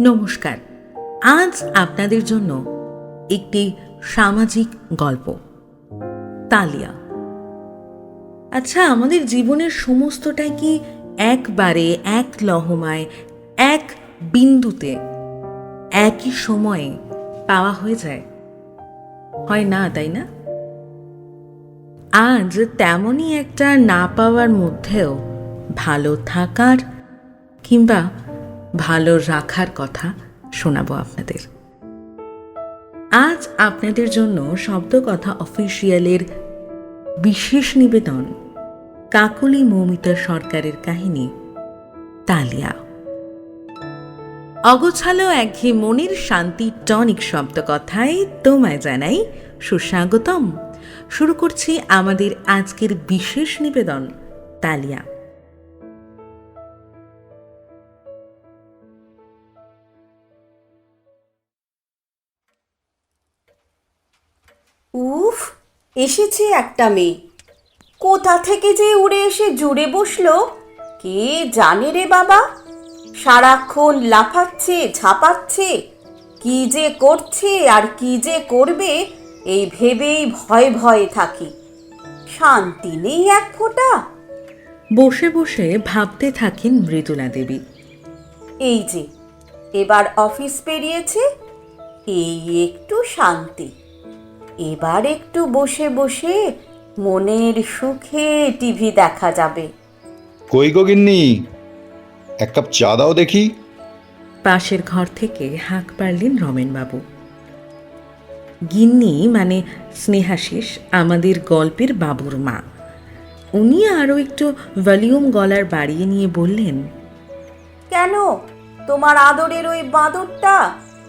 নমস্কার। আজ আপনাদের জন্য একটি সামাজিক গল্প, তালিয়া। আচ্ছা, আমাদের জীবনের সমস্তটাই কি একবারে, এক লহমায়, এক বিন্দুতে, একই সময়ে পাওয়া হয়ে যায়? হয় না, তাই না? আজ তেমনই একটা না পাওয়ার মধ্যেও ভালো থাকার কিংবা ভালো রাখার কথা শোনাবো আপনাদের। আজ আপনাদের জন্য শব্দকথা অফিসিয়ালের বিশেষ নিবেদন কাকলি মৌমিতা সরকারের কাহিনী তালিয়া। অগোছালো একঘেয়ে মনের শান্তি টনিক শব্দকথায় তোমায় জানাই সুস্বাগতম। শুরু করছি আমাদের আজকের বিশেষ নিবেদন তালিয়া। উফ, এসেছে একটা মেয়ে। কোথা থেকে যে উড়ে এসে জুড়ে বসলো কে জানে রে বাবা। সারাক্ষণ লাফাচ্ছে, ঝাঁপাচ্ছে, কি যে করছে আর কি যে করবে এই ভেবেই ভয়ে ভয়ে থাকি। শান্তি নেই এক ফোঁটা। বসে বসে ভাবতে থাকেন মৃদুলা দেবী। এই যে এবার অফিস পেরিয়েছে, এই একটু শান্তি। এবার একটু বসে বসে মনের সুখে টিভি দেখা যাবে। কই গো গিন্নি, এক কাপ চা দাও দেখি। পাশের ঘর থেকে হাঁক পারলেন রমেনবাবু। গিন্নি মানে স্নেহাশিস, আমাদের গল্পের বাবুর মা। উনি আরও একটু ভলিউম গলার বাড়িয়ে নিয়ে বললেন, কেন, তোমার আদরের ওই বাঁদরটা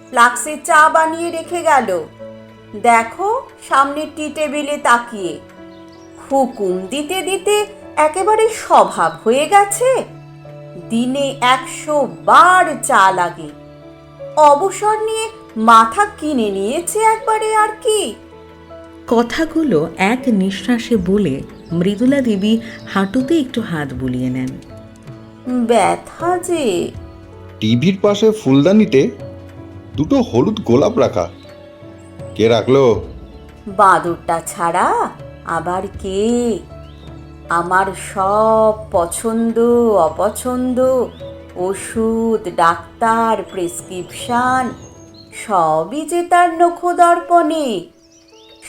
ফ্লাক্সে চা বানিয়ে রেখে গেল। দেখো সামনের টি টেবিলে তাকিয়ে। হুকুম দিতে দিতে একেবারে স্বভাব হয়ে গেছে। দিনে 100 বার চা লাগে। অবসর নিয়ে মাথা কিনে নিয়েছে একবারে, আর কি। কথাগুলো এক নিঃশ্বাসে বলে মৃদুলা দেবী হাঁটুতে একটু হাত বুলিয়ে নেন। ব্যথা যে। টিভির পাশে ফুলদানিতে দুটো হলুদ গোলাপ রাখা, কে রাখলো? বাঁদরটা ছাড়া আবার কে? আমার সব পছন্দ অপছন্দ, ওষুধ, ডাক্তার, প্রেসক্রিপশন সবই যে তার নখদর্পণে।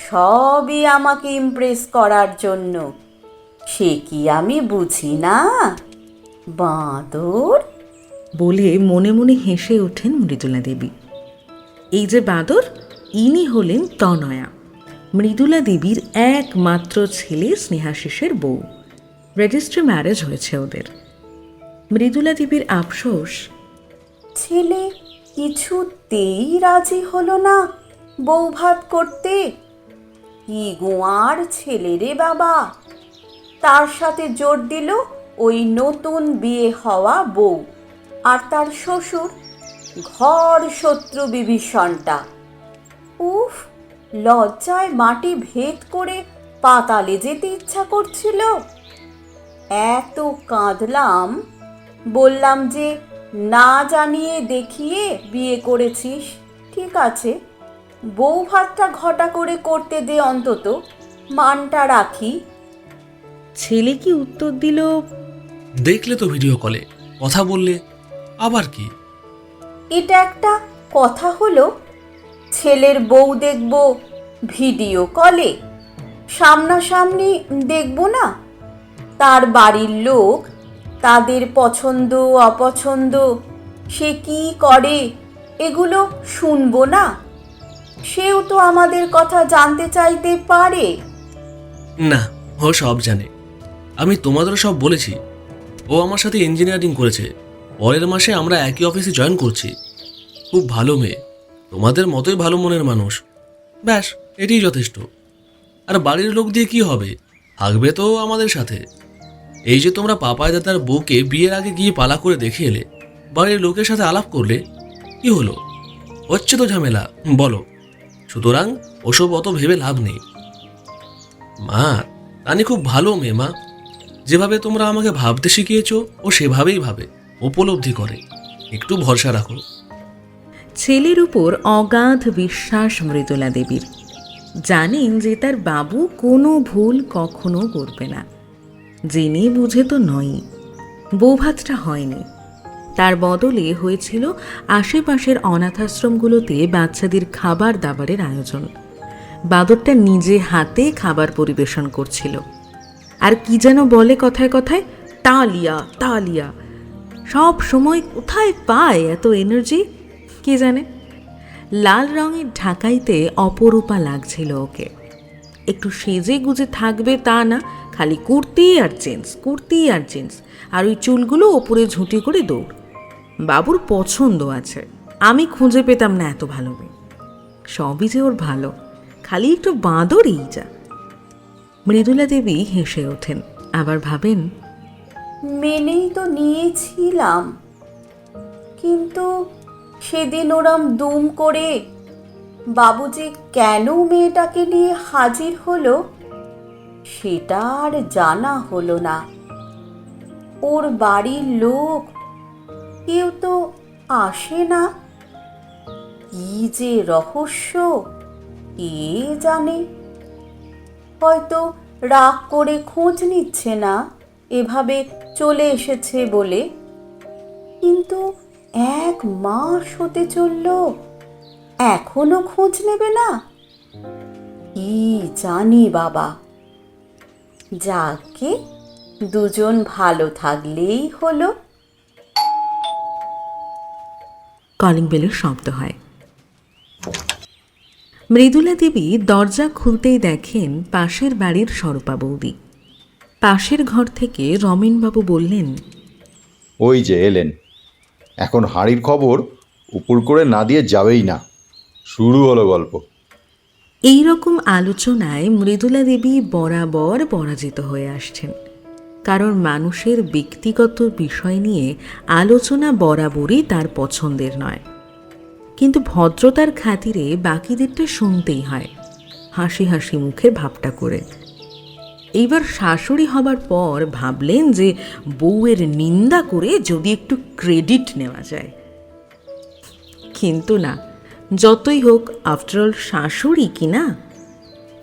সবই আমাকে ইমপ্রেস করার জন্য। সে কি আমি বুঝি না? বাঁদর বলে মনে মনে হেসে ওঠেন মৃদুলা দেবী। এই যে বাঁদর, ইনি হলেন তনয়া, মৃদুলা দেবীর একমাত্র ছেলে স্নেহাশিসের বউ। রেজিস্ট্রি ম্যারেজ হয়েছে ওদের। মৃদুলা দেবীর আফসোস, ছেলে কিছুতেই রাজি হলো না বউ ভাত করতে। কি গোয়ার ছেলে রে বাবা। তার সাথে জোর দিল ওই নতুন বিয়ে হওয়া বউ আর তার শ্বশুর, ঘর শত্রু বিভীষণটা। উফ, লজ্জায় মাটি ভেদ করে পাতালে যেতে ইচ্ছা করছিল। এত কাঁদলাম, বললাম যে না জানিয়ে দেখিয়ে বিয়ে করেছিস, ঠিক আছে, বউ ভাতটা ঘটা করে করতে দে, অন্তত মানটা রাখি। ছেলে কি উত্তর দিল, দেখলে তো ভিডিও কলে কথা বললে, আবার কি? এটা একটা কথা হলো? ছেলের বউ দেখব ভিডিও কলে, সামনাসামনি দেখব না? তার বাড়ির লোক, তাদের পছন্দ অপছন্দ, সে কি করে, এগুলো শুনবো না? সেও তো আমাদের কথা জানতে চাইতে পারে। না, ও সব জানে। আমি তোমাদের সব বলেছি। ও আমার সাথে ইঞ্জিনিয়ারিং করেছে, পরের মাসে আমরা একই অফিসে জয়েন করছি। খুব ভালো মেয়ে, তোমাদের মতোই ভালো মনের মানুষ। ব্যাস, এটাই যথেষ্ট। আর বাড়ির লোক দিয়ে কি হবে, থাকবে তো আমাদের সাথে। এই যে তোমরা পাপাই দাদার বউকে বিয়ের আগে গিয়ে পালা করে দেখে এলে, বাড়ির লোকের সাথে আলাপ করলে, কি হলো? হচ্ছে তো ঝামেলা, বলো। সুতরাং ওসব অত ভেবে লাভ নেই। মা, রানী খুব ভালো মেয়ে মা। যেভাবে তোমরা আমাকে ভাবতে শিখিয়েছো, ও সেভাবেই ভাবে, উপলব্ধি করে। একটু ভরসা রাখো। ছেলের উপর অগাধ বিশ্বাস মৃদুলা দেবীর। জানেন যে তার বাবু কোনো ভুল কখনো করবে না। জেনে বুঝে তো নয়ই। বৌভাতটা হয়নি, তার বদলে হয়েছিল আশেপাশের অনাথাশ্রমগুলোতে বাচ্চাদের খাবার দাবারের আয়োজন। বাদরটা নিজে হাতে খাবার পরিবেশন করছিল। আর কি যেন বলে কথায় কথায়, তালিয়া তালিয়া। সব সময় কোথায় পায় এত এনার্জি কে জানে। লাল রঙের ঢাকাইতে অপরূপা লাগছিল ওকে। একটু সেজে গুজে থাকবে তা না, খালি কুর্তি আর জিন্স, কুর্তি আর জিন্স, আর ওই চুলগুলো ওপরে ঝুঁটি করে দৌড়। বাবুর পছন্দ আছে, আমি খুঁজে পেতাম না এত ভালো মেয়ে। সবই যে ওর ভালো, খালি একটু বাঁদরই যা। মৃদুলা দেবী হেসে ওঠেন, আবার ভাবেন, মেনেই তো নিয়েছিলাম, কিন্তু সেদিন ওরম দুম করে বাবু যে কেন মেয়েটাকে নিয়ে হাজির হলো সেটা আর জানা হলো না। ওর বাড়ির লোক কেউ তো আসে না। কি যে রহস্য কে জানে। হয়তো রাগ করে খোঁজ নিচ্ছে না এভাবে চলে এসেছে বলে। কিন্তু 1 মাস হতে চলল, এখনো খোঁজ নেবে না। কি জানি বাবা। যাকে দুজন ভালো থাকলেই হলো। কলিং বেলের শব্দ হয়। মৃদুলা দেবী দরজা খুলতেই দেখেন পাশের বাড়ির স্বরূপা বৌদি। পাশের ঘর থেকে রমেনবাবু বললেন, ওই যে এলেন। এখন হাঁড়ির খবর উপর করে না দিয়ে যাবেই না। শুরু হলো গল্প। এই রকম আলোচনায় মৃদুলা দেবী বরাবর পরাজিত হয়ে আসছেন। কারণ মানুষের ব্যক্তিগত বিষয় নিয়ে আলোচনা বরাবরই তার পছন্দের নয়। কিন্তু ভদ্রতার খাতিরে বাকিদেরটা শুনতেই হয়, হাসি হাসি মুখের ভাবটা করে। এইবার শাশুড়ি হবার পর ভাবলেন যে বউয়ের নিন্দা করে যদি একটু ক্রেডিট নেওয়া যায়। কিন্তু না, যতই হোক আফটারঅল শাশুড়ি কি না।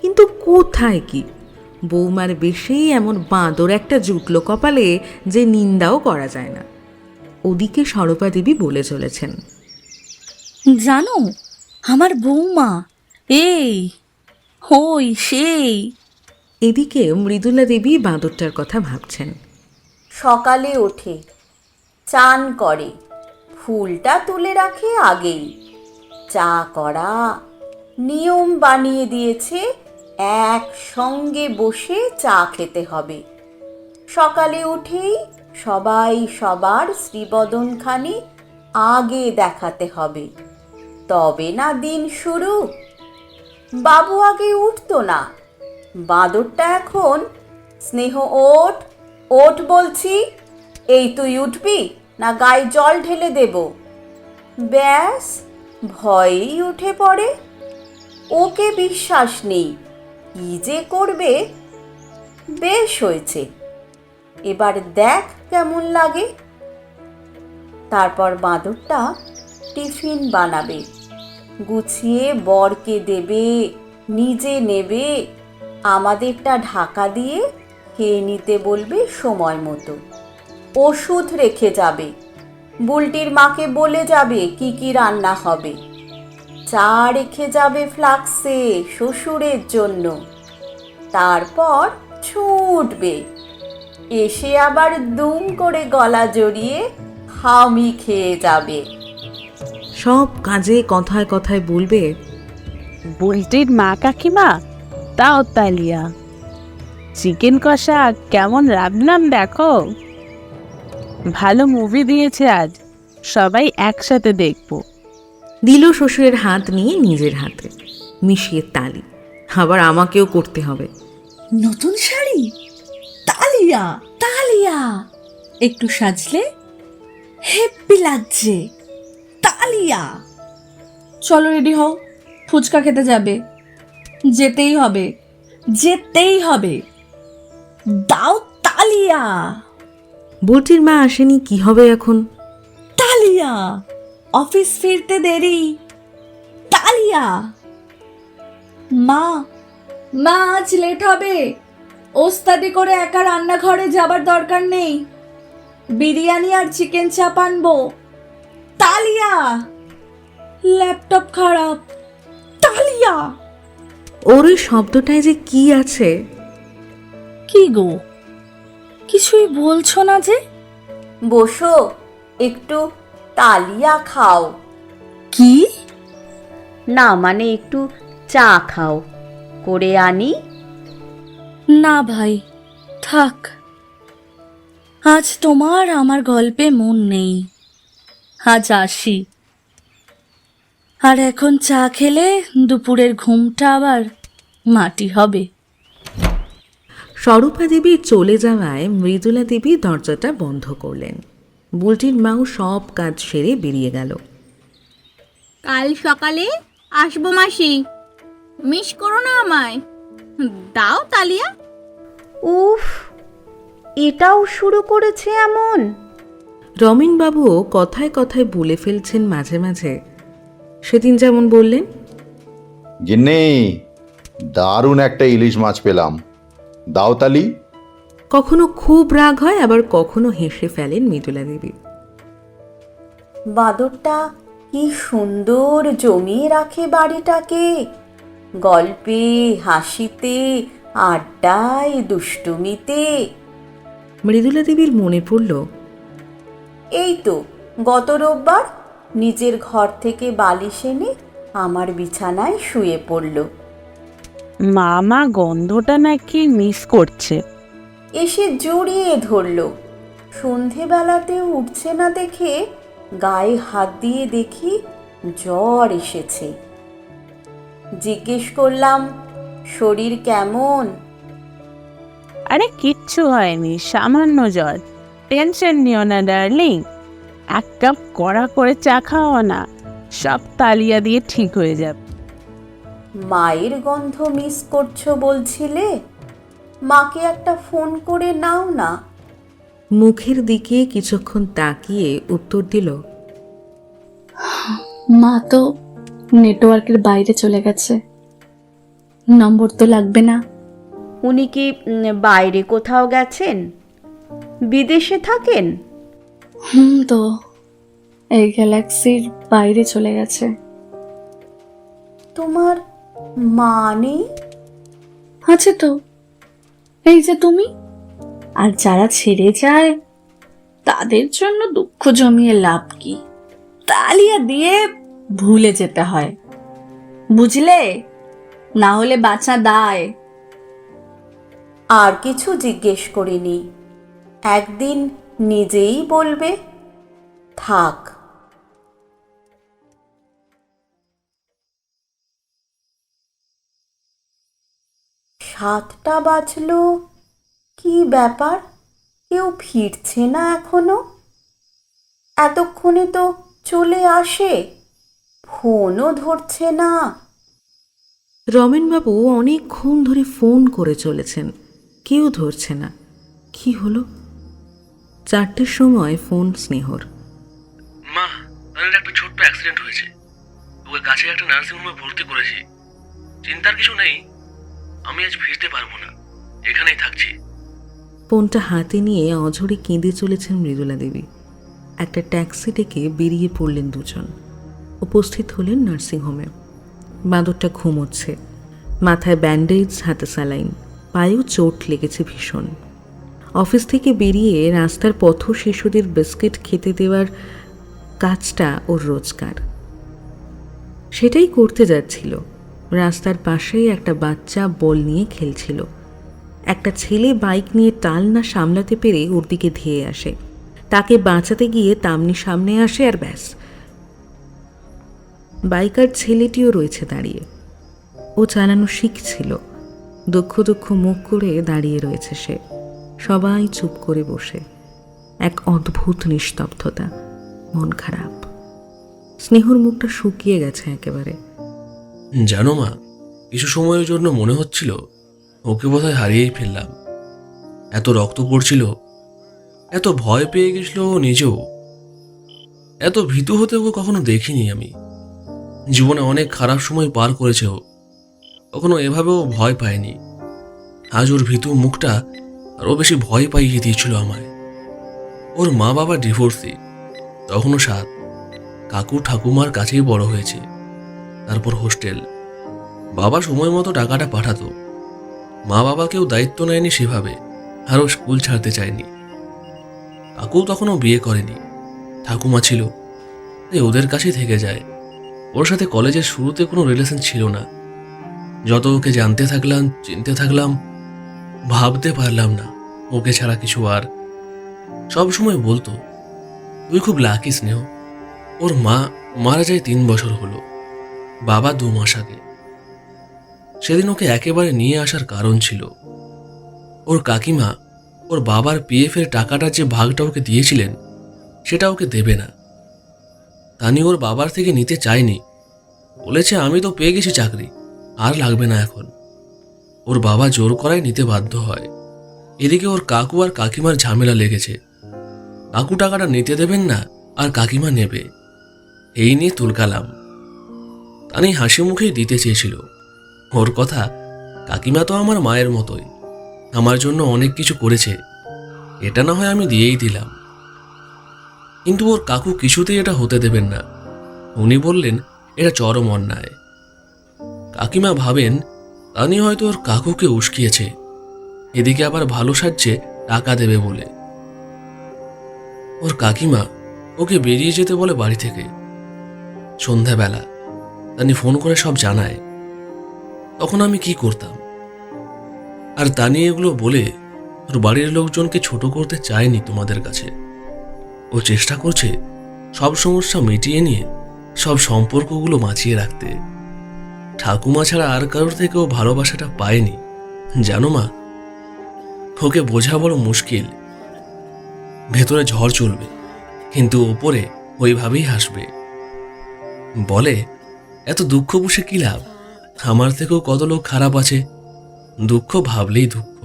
কিন্তু কোথায় কি, বৌমার বেশি এমন বাঁদর একটা জুটলো কপালে যে নিন্দাও করা যায় না। ওদিকে স্বরূপা দেবী বলে চলেছেন, জানো আমার বৌমা এই হই সেই। এদিকে মৃদুলা দেবী বাঁদরটার কথা ভাবছেন। সকালে ওঠে, চান করে, ফুলটা তুলে রাখে আগেই। চা করা নিয়ম বানিয়ে দিয়েছে, একসঙ্গে বসে চা খেতে হবে। সকালে উঠেই সবাই সবার শ্রীবদনখানি আগে দেখাতে হবে, তবে না দিন শুরু। বাবু আগে উঠতো না, বাঁদরটা এখন স্নেহ ওঠ ওঠ বলছি, এই তুই উঠবি না গায়ে জল ঢেলে দেব। ব্যাস ভয়েই উঠে পড়ে। ওকে বিশ্বাস নেই, কি যে করবে। বেশ হয়েছে, এবার দেখ কেমন লাগে। তারপর বাঁদরটা টিফিন বানাবে, গুছিয়ে বরকে দেবে, নিজে নেবে, আমাদেরটা ঢাকা দিয়ে খেয়ে নিতে বলবে সময় মতো। ওষুধ রেখে যাবে, বুলটির মাকে বলে যাবে কি কি রান্না হবে। চা রেখে যাবে ফ্লাক্সে শ্বশুরের জন্য। তারপর ছুটবে, এসে আবার দুম করে গলা জড়িয়ে হামি খেয়ে যাবে। সব কাজে কথায় কথায় বলবে, বুলটির মা কাকিমা তাও তালিয়া। চিকেন কষা কেমন রান্নাম দেখো। ভালো মুভি দিয়েছে আজ, সবাই একসাথে দেখবো। দিল শ্বশুরের হাত নিয়ে নিজের হাতে, মিশিয়ে তালি। আবার আমাকেও করতে হবে। নতুন শাড়ি, তালিয়া তালিয়া, একটু সাজলে হেব্বি লাগছে, তালিয়া। চলো রেডি হও, ফুচকা খেতে যাবে। যেতেই হবে, যেতেই হবে, দাও তালিয়া বুলটির মা আসেনি, কি হবে এখন? তালিয়া। অফিস ফিরতে দেরি। তালিয়া! মা, মা আজ লেট হবে। ওস্তাদি করে একা রান্নাঘরে যাবার দরকার নেই। বিরিয়ানি আর চিকেন চাপ আনবো। তালিয়া! ল্যাপটপ খারাপ। তালিয়া! ওর ওই শব্দটায় যে কি আছে। কি গো, কিছুই বলছো না যে? বসো, একটু তালিয়া খাও। কি? না মানে একটু চা খাও, করে আনি। না ভাই, থাক। আজ তোমার আমার গল্পে মন নেই। আজ আসি। আর এখন চা খেলে দুপুরের ঘুমটা আবার মাটি হবে। স্বরূপা দেবী চলে যাওয়ায় মৃদুলা দেবী দরজাটা বন্ধ করলেন। বুলটির মাও সব কাজ সেরে বেরিয়ে গেল। কাল সকালে আসবো মাসি, মিস করো না আমায়। দাও তালিয়া। উফ, এটাও শুরু করেছে এমন। রমেনবাবুও কথায় কথায় বলে ফেলছেন মাঝে মাঝে। সেদিন যেমন বললেন, গিন্নি, দারুণ একটা ইলিশ মাছ পেলাম, দাও তালি। কখনো খুব রাগ হয়, আবার কখনো হেসে ফেলেন মৃদুলা দেবী। বাদরটা কি সুন্দর জমিয়ে রাখে বাড়িটাকে, গল্পে, হাসিতে, আড্ডায়, দুষ্টুমিতে। মৃদুলা দেবীর মনে পড়ল, এই তো গত রোববার নিজের ঘর থেকে বালিশ এনে আমার বিছানায় শুয়ে পড়ল। মামা গন্ধটা নাকি মিস করছে। এসে জড়িয়ে ধরল। সন্ধেবেলাতেও উঠছে না দেখে গায়ে হাত দিয়ে দেখি জ্বর এসেছে। জিজ্ঞেস করলাম, শরীর কেমন? আরে কিচ্ছু হয়নি, সামান্য জ্বর। টেনশন নিও না ডার্লিং, এক কাপ কড়া করে চা খাও না, সব তালিয়া দিয়ে ঠিক হয়ে যাবে। মায়ের গন্ধ মিস করছো বলছিলে, মাকে একটা ফোন করে নাও না। মুখের দিকে কিছুক্ষণ তাকিয়ে উত্তর দিল, মা তো নেটওয়ার্কের বাইরে চলে গেছে, নম্বর তো লাগবে না। উনি কি বাইরে কোথাও গেছেন? বিদেশে থাকেন? তো এই গ্যালাক্সির বাইরে চলে গেছে। তোমার মা নেই? আছে তো, এই যে তুমি। আর যারা ছেড়ে যায় তাদের জন্য দুঃখ জমিয়ে লাভ কি? তালিয়া দিয়ে ভুলে যেতে হয়, বুঝলে? না হলে বাঁচা দায়। আর কিছু জিজ্ঞেস করিনি, একদিন নিজেই বলবে। থাক। 7টা বাজলো, কি ব্যাপার? কেউ ফিরছে না এখনো? এতক্ষণে তো চলে আসে, ফোনও ধরছে না। রমেনবাবু অনেকক্ষণ ধরে ফোন করে চলেছেন, কেউ ধরছে না। কি হলো? 4টের সময় ফোন স্নেহর। মা, তাদের একটা ছোট্ট অ্যাক্সিডেন্ট হয়েছে, ওকে কাছে একটা নার্সিংহোমে ভর্তি করেছি। চিন্তার কিছু নেই, আমি আজ ফিরতে পারবো না, এখানেই থাকছি। ফোনটা হাতে নিয়ে অঝরে কেঁদে চলেছেন মৃদুলা দেবী। একটা ট্যাক্সি ডেকে বেরিয়ে পড়লেন দুজন। উপস্থিত হলেন নার্সিংহোমে। বাঁদরটা ঘুমোচ্ছে, মাথায় ব্যান্ডেজ, হাতে স্যালাইন, পায়েও চোট লেগেছে ভীষণ। অফিস থেকে বেরিয়ে রাস্তার পথ শিশুদের বিস্কিট খেতে দেওয়ার কাজটা ওর রোজগার। সেটাই করতে যাচ্ছিল। রাস্তার পাশেই একটা বাচ্চা বল নিয়ে খেলছিল। একটা ছেলে বাইক নিয়ে টাল না সামলাতে পেরে ওর দিকে ধেয়ে আসে। তাকে বাঁচাতে গিয়ে তামনি সামনে আসে, আর ব্যাস, বাইকার ছেলেটিও রয়েছে দাঁড়িয়ে। ও চালানো শিখছিল। দুঃখ দুঃখ মুখ করে দাঁড়িয়ে রয়েছে সে। সবাই চুপ করে বসে। এক অদ্ভুত নিস্তব্ধতা, মন খারাপ। স্নেহর মুখটা শুকিয়ে গেছে একেবারে। জানো মা, কিছু সময়ের জন্য মনে হচ্ছিল ওকে বোধহয় হারিয়েই ফেললাম। এত রক্ত পড়ছিল, এত ভয় পেয়ে গেছিল ও নিজেও। এত ভীতু হতে ওকে কখনো দেখিনি আমি। জীবনে অনেক খারাপ সময় পার করেছে ও, কখনো এভাবেও ভয় পায়নি। আজ ওর ভীতু মুখটা আরও বেশি ভয় পাইয়ে দিয়েছিল আমায়। ওর মা বাবা ডিভোর্সি, তখনও 7, কাকু ঠাকুমার কাছেই বড় হয়েছে, তারপর হোস্টেল। বাবা সময় মতো টাকাটা পাঠাতো, মা বাবা কেউ দায়িত্ব নেয়নি সেভাবে, আরও স্কুল ছাড়তে চায়নি। কাকু তখনও বিয়ে করেনি, ঠাকুমা ছিল, তাই ওদের কাছেই থেকে যায়। ওর সাথে কলেজের শুরুতে কোনো রিলেশন ছিল না। যত ওকে জানতে থাকলাম, চিনতে থাকলাম, ভাবতে পারলাম না ওকে ছাড়া কিছু আর। সব সময় বলতো, তুই খুব লাকি স্নেহ। ওর মা মারা যায় 3 বছর হলো, বাবা 2 মাস আগে। সেদিন ওকে একেবারে নিয়ে আসার কারণ ছিল, ওর কাকিমা ওর বাবার PF এর টাকাটা যে ভাগটা ওকে দিয়েছিলেন সেটা ওকে দেবে না। তানি ওর বাবার থেকে নিতে চায়নি, বলেছে আমি তো পেয়ে গেছি চাকরি, আর লাগবে না এখন। ওর বাবা জোর করায় নিতে বাধ্য হয়। এদিকে ওর কাকু আর কাকিমার ঝামেলা লেগেছে, কাকু টাকাটা নিতে দেবেন না আর কাকিমা নেবে, এই নিয়ে তুলকালাম। তানি হাসি মুখেই দিতে চেয়েছিল। ওর কথা, কাকিমা তো আমার মায়ের মতোই, আমার জন্য অনেক কিছু করেছে, এটা না হয় আমি দিয়েই দিলাম। কিন্তু ওর কাকু কিছুতেই এটা হতে দেবেন না। উনি বললেন এটা চরম অন্যায়। কাকিমা ভাবেন তানি হয়তো ওর কাকুকে উস্কিয়েছে, এদিকে আবার ভালো সাজছে টাকা দেবে বলে। ওর কাকিমা ওকে বেরিয়ে যেতে বলে বাড়ি থেকে। সন্ধ্যাবেলা তানি ফোন করে সব জানায়। তখন আমি কি করতাম? আর তানি এগুলো বলে ওর বাড়ির লোকজনকে ছোট করতে চায়নি তোমাদের কাছে। ও চেষ্টা করছে সব সমস্যা মিটিয়ে নিয়ে সব সম্পর্কগুলো বাঁচিয়ে রাখতে। ঠাকুমা ছাড়া আর কারোর থেকে ও ভালোবাসাটা পায়নি, জানো মা। ওকে বোঝা বড় মুশকিল। ভেতরে ঝড় চলবে, কিন্তু ওপরে ওইভাবেই হাসবে। বলে এত দুঃখ বসে কি লাভ, আমার থেকেও কত লোক খারাপ আছে, দুঃখ ভাবলেই দুঃখ।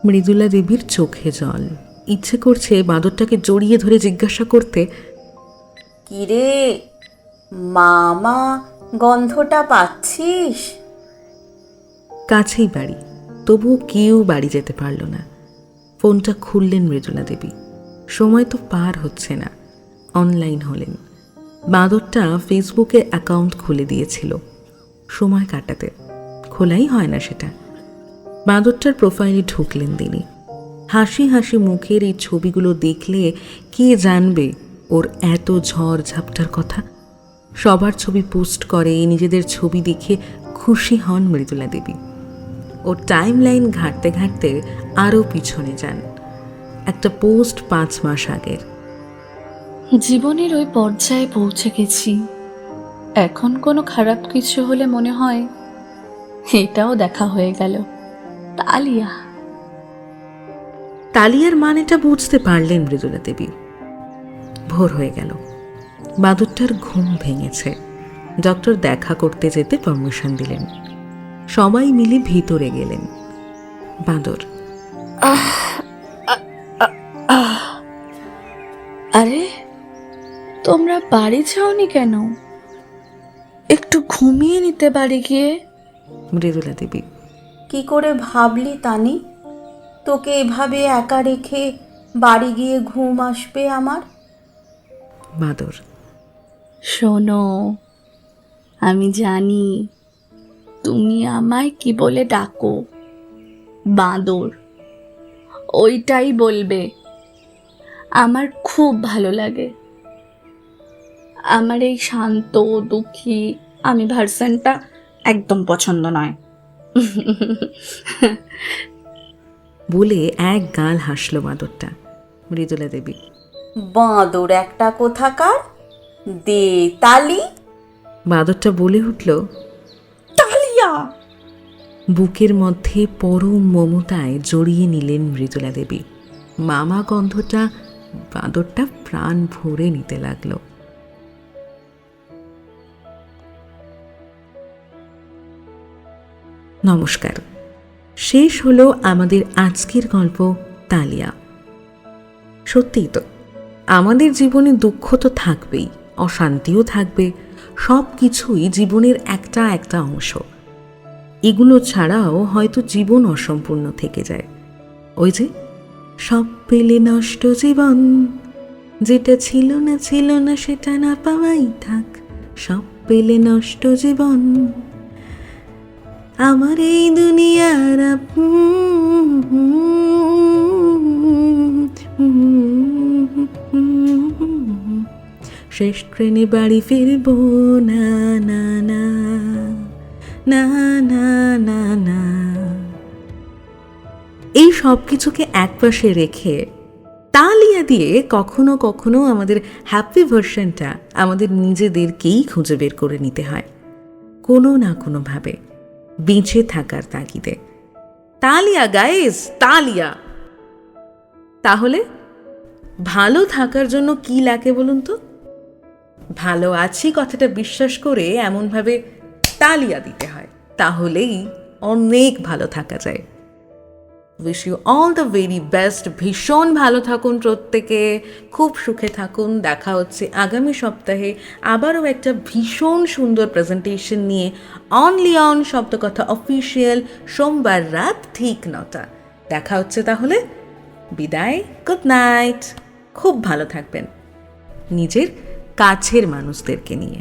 মৃদুলা দেবীর চোখে জল। ইচ্ছে করছে বাঁদরটাকে জড়িয়ে ধরে জিজ্ঞাসা করতে, কিরে মামা, গন্ধটা পাচ্ছিস? কাছেই বাড়ি, তবুও কেউ বাড়ি যেতে পারল না। ফোনটা খুললেন মৃদুলা দেবী। সময় তো পার হচ্ছে না। অনলাইন হলেন। বাঁদরটা ফেসবুকে অ্যাকাউন্ট খুলে দিয়েছিল সময় কাটাতে, খোলাই হয় না সেটা। বাঁদরটার প্রোফাইলে ঢুকলেন তিনি। হাসি হাসি মুখের এই ছবিগুলো দেখলে কে জানবে ওর এত ঝড় ঝাপটার কথা। সবার ছবি পোস্ট করে, নিজেদের ছবি দেখে খুশি হন মৃদুলা দেবী। ও টাইম লাইন ঘাঁটতে ঘাঁটতে আরও পিছনে যান, একটা পোস্ট 5 মাস আগের। জীবনের ওই পর্যায়ে পৌঁছে গেছি, এখন কোনো খারাপ কিছু হলে মনে হয় এটাও দেখা হয়ে গেল। তালিয়া। তালিয়ার মানেটা বুঝতে পারলেন মৃদুলা দেবী। ভোর হয়ে গেল, বাঁদরটার ঘুম ভেঙেছে। ডক্টর দেখা করতে যেতে পারমিশন দিলেন। সবাই মিলে ভিতরে গেলেন। বাঁদর, আরে তোমরা বাড়ি যাওনি কেন? একটু ঘুমিয়ে নিতে বাড়ি গিয়ে। মৃদুলা দেবী, কি করে ভাবলি তানি, তোকে এভাবে একা রেখে বাড়ি গিয়ে ঘুম আসবে আমার? বাঁদর, শোনো, আমি জানি তুমি আমায় কি বলে ডাকো, বাঁদর। ওইটাই বলবে। আমার খুব ভালো লাগে। আমার এই শান্ত দুঃখী আমি ভার্সনটা একদম পছন্দ নয়। বলে এক গাল হাসল বাঁদরটা। মৃদুলা দেবী, বাঁদর একটা কোথাকার, দে তালি। বাঁদরটা বলে উঠল, তালিয়া। বুকের মধ্যে পরম মমতায় জড়িয়ে নিলেন মৃদুলা দেবী। মামা গন্ধটা বাঁদরটা প্রাণ ভরে নিতে লাগলো। নমস্কার। শেষ হলো আমাদের আজকের গল্প তালিয়া। সত্যিই তো, আমাদের জীবনে দুঃখ তো থাকবেই, অশান্তিও থাকবে, সব কিছুই জীবনের একটা একটা অংশ। এগুলো ছাড়াও হয়তো জীবন অসম্পূর্ণ থেকে যায়। ওই যে সব পেলে নষ্ট জীবন, যেটা ছিল না সেটা না পাওয়াই থাক, সব পেলে নষ্ট জীবন, আমার এই দুনিয়ার শেষ ট্রেনে বাড়ি ফিরবো না না না না না না না। এই সব কিছুকে একপাশে রেখে তালিয়া দিয়ে কখনো কখনো আমাদের হ্যাপি ভার্সনটা আমাদের নিজেদেরকেই খুঁজে বের করে নিতে হয়, কোনো না কোনোভাবে বেঁচে থাকার তাগিদে। তালিয়া গাইস, তালিয়া। তাহলে ভালো থাকার জন্য কি লাগে বলুন তো? ভালো আছি কথাটা বিশ্বাস করে এমনভাবে তালিয়া দিতে হয়, তাহলেই অনেক ভালো থাকা যায়। Wish you all the very best. ভীষণ ভালো থাকুন প্রত্যেকে, খুব সুখে থাকুন। দেখা হচ্ছে আগামী সপ্তাহে আবারও একটা ভীষণ সুন্দর প্রেজেন্টেশন নিয়ে, অনলি অন শব্দকথা অফিসিয়াল, সোমবার রাত ঠিক 9টা। দেখা হচ্ছে তাহলে। বিদায়, গুড নাইট। খুব ভালো থাকবেন নিজের কাছের মানুষদেরকে নিয়ে।